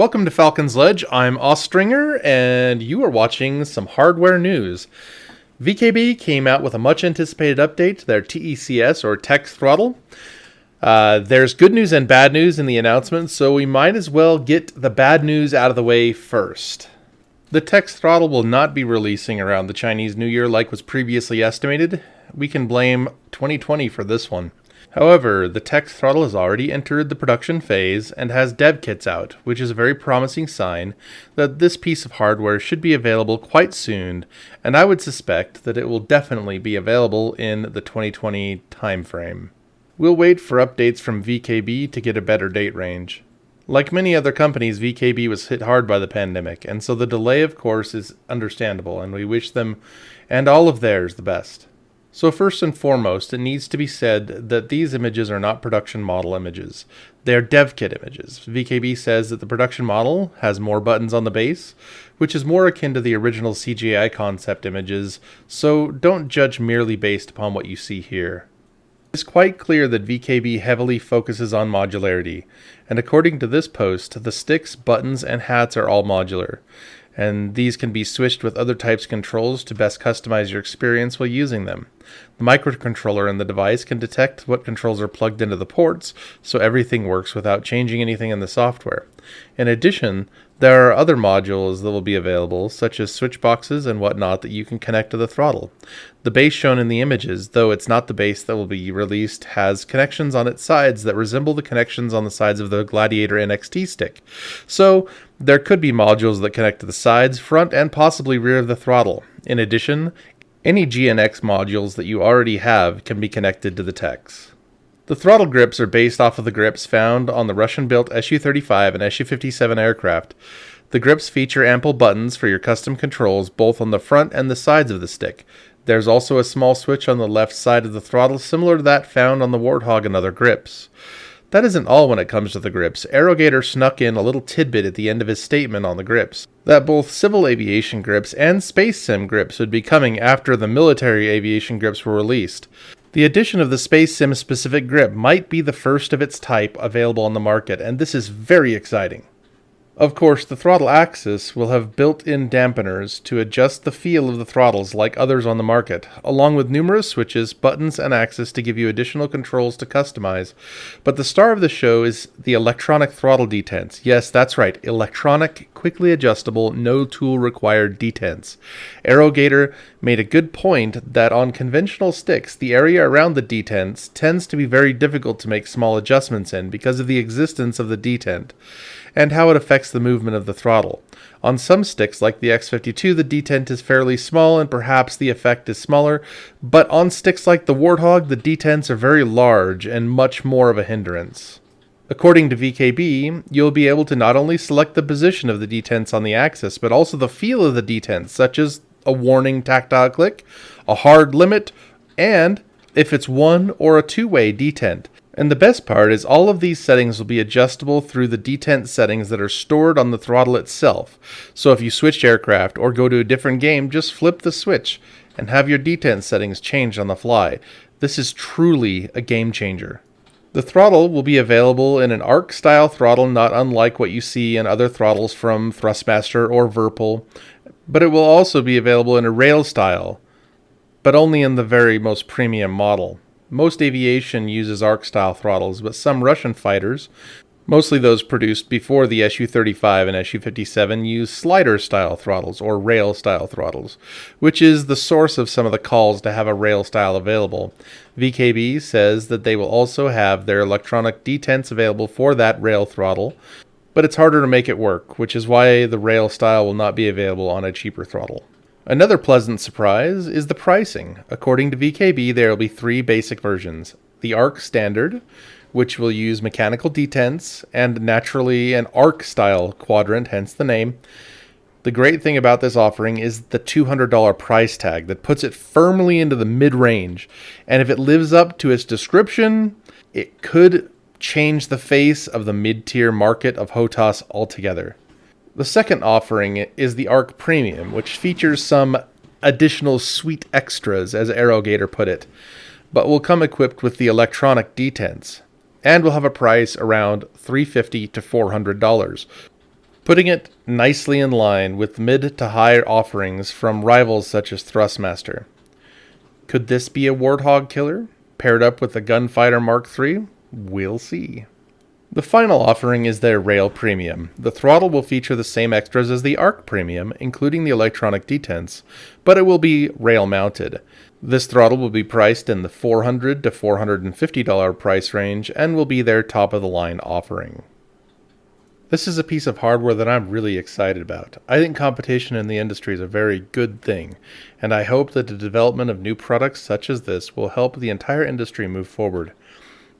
Welcome to Falcons Ledge. I'm Ostringer, and you are watching some hardware news. VKB came out with a much-anticipated update to their TECS, or TECS Throttle. There's good news and bad news in the announcement, so we might as well get the bad news out of the way first. The TECS Throttle will not be releasing around the Chinese New Year like was previously estimated. We can blame 2020 for this one. However, the TECS Throttle has already entered the production phase and has dev kits out, which is a very promising sign that this piece of hardware should be available quite soon, and I would suspect that it will definitely be available in the 2020 timeframe. We'll wait for updates from VKB to get a better date range. Like many other companies, VKB was hit hard by the pandemic, and so the delay, of course, is understandable, and we wish them and all of theirs the best. So first and foremost, it needs to be said that these images are not production model images. They're dev kit images. VKB says that the production model has more buttons on the base, which is more akin to the original CGI concept images, so don't judge merely based upon what you see here. It's quite clear that VKB heavily focuses on modularity, and according to this post, the sticks, buttons, and hats are all modular, and these can be switched with other types of controls to best customize your experience while using them. The microcontroller in the device can detect what controls are plugged into the ports, so everything works without changing anything in the software. In addition, there are other modules that will be available, such as switch boxes and whatnot that you can connect to the throttle. The base shown in the images, though it's not the base that will be released, has connections on its sides that resemble the connections on the sides of the Gladiator NXT stick. So, there could be modules that connect to the sides, front, and possibly rear of the throttle. In addition, any GNX modules that you already have can be connected to the TECS. The throttle grips are based off of the grips found on the Russian-built Su-35 and Su-57 aircraft. The grips feature ample buttons for your custom controls both on the front and the sides of the stick. There's also a small switch on the left side of the throttle similar to that found on the Warthog and other grips. That isn't all when it comes to the grips. AeroGator snuck in a little tidbit at the end of his statement on the grips, that both civil aviation grips and space sim grips would be coming after the military aviation grips were released. The addition of the space sim specific grip might be the first of its type available on the market, and this is very exciting. Of course, the throttle axis will have built-in dampeners to adjust the feel of the throttles like others on the market, along with numerous switches, buttons, and axes to give you additional controls to customize. But the star of the show is the electronic throttle detents. Yes, that's right, electronic, quickly adjustable, no tool required detents. AeroGator made a good point that on conventional sticks, the area around the detents tends to be very difficult to make small adjustments in because of the existence of the detent and how it affects the movement of the throttle. On some sticks, like the X52, the detent is fairly small and perhaps the effect is smaller, but on sticks like the Warthog, the detents are very large and much more of a hindrance. According to VKB, you'll be able to not only select the position of the detents on the axis, but also the feel of the detents, such as a warning tactile click, a hard limit, and if it's one or a two-way detent. And the best part is all of these settings will be adjustable through the detent settings that are stored on the throttle itself. So if you switch aircraft or go to a different game, just flip the switch and have your detent settings changed on the fly. This is truly a game changer. The throttle will be available in an arc-style throttle not unlike what you see in other throttles from Thrustmaster or Virpil, but it will also be available in a rail style, but only in the very most premium model. Most aviation uses arc-style throttles, but some Russian fighters, mostly those produced before the Su-35 and Su-57, use slider-style throttles, or rail-style throttles, which is the source of some of the calls to have a rail style available. VKB says that they will also have their electronic detents available for that rail throttle, but it's harder to make it work, which is why the rail style will not be available on a cheaper throttle. Another pleasant surprise is the pricing. According to VKB, there will be three basic versions. The Arc Standard, which will use mechanical detents, and naturally an arc-style quadrant, hence the name. The great thing about this offering is the $200 price tag that puts it firmly into the mid-range, and if it lives up to its description, it could change the face of the mid-tier market of HOTAS altogether. The second offering is the Arc Premium, which features some additional sweet extras, as AeroGator put it, but will come equipped with the electronic detents, and will have a price around $350 to $400. putting it nicely in line with mid to high offerings from rivals such as Thrustmaster. Could this be a Warthog killer, paired up with the Gunfighter Mark III? We'll see. The final offering is their Rail Premium. The throttle will feature the same extras as the Arc Premium, including the electronic detents, but it will be rail mounted. This throttle will be priced in the $400 to $450 price range and will be their top of the line offering. This is a piece of hardware that I'm really excited about. I think competition in the industry is a very good thing, and I hope that the development of new products such as this will help the entire industry move forward.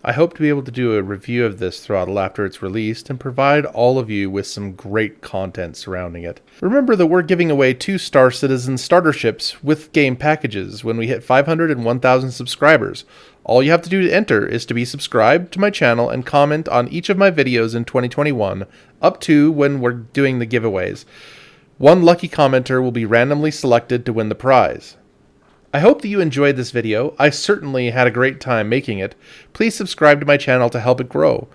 I hope to be able to do a review of this throttle after it's released and provide all of you with some great content surrounding it. Remember that we're giving away 2 Star Citizen starter ships with game packages when we hit 500 and 1,000 subscribers. All you have to do to enter is to be subscribed to my channel and comment on each of my videos in 2021, up to when we're doing the giveaways. One lucky commenter will be randomly selected to win the prize. I hope that you enjoyed this video. I certainly had a great time making it. Please subscribe to my channel to help it grow,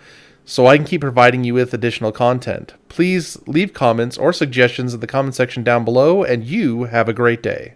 so I can keep providing you with additional content. Please leave comments or suggestions in the comment section down below, and you have a great day.